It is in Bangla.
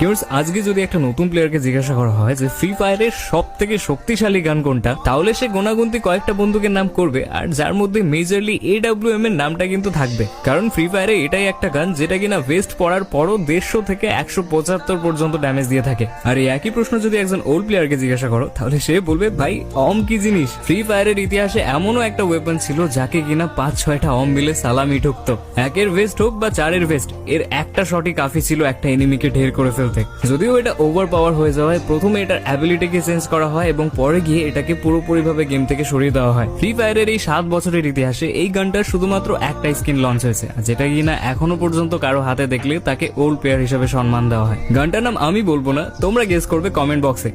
কিউর্স, আজকে যদি একটা নতুন প্লেয়ারকে জিজ্ঞাসা করা হয় যে ফ্রি ফায়ারের সব থেকে শক্তিশালী গান কোনটা, তাহলে সে গোনাগুনতি কয়েকটা বন্দুকের নাম করবে, আর যার মধ্যে মেজরলি AWM এর নামটা কিন্তু থাকবে। কারণ ফ্রি ফায়ারে এটাই একটা গান যেটা কিনা ভেস্ট পড়ার পরও 150 থেকে 175 পর্যন্ত ড্যামেজ দিয়ে থাকে। আর এই একই প্রশ্ন যদি একজন ওল্ড প্লেয়ারকে জিজ্ঞাসা করো, তাহলে সে বলবে ভাই অম কি জিনিস। ফ্রি ফায়ারের ইতিহাসে এমনও একটা ওয়েপন ছিল যাকে কিনা 5-6টা অম মিলে সালামি ঠুকতো। 1-এর ভেস্ট হোক বা 4-এর ভেস্ট, এর একটা শটই কাফি ছিল একটা এনিমিকে ঢের করে ফেলতে। যদিও এটা ওভার পাওয়ার হয়ে যাওয়ায় প্রথমে এটার অ্যাবিলিটিকে চেঞ্জ করা হয় এবং পরে গিয়ে এটাকে পুরোপুরিভাবে গেম থেকে সরিয়ে দেওয়া হয়। ফ্রি ফায়ারের এই 7 বছরের ইতিহাসে এই গানটার শুধুমাত্র একটা স্কিন লঞ্চ হয়েছে, যেটা কিনা এখনো পর্যন্ত কারো হাতে দেখলে তাকে ওল্ড প্লেয়ার হিসেবে সম্মান দেওয়া হয়। গানটার নাম আমি বলবো না, তোমরা গেস করবে কমেন্ট বক্সে।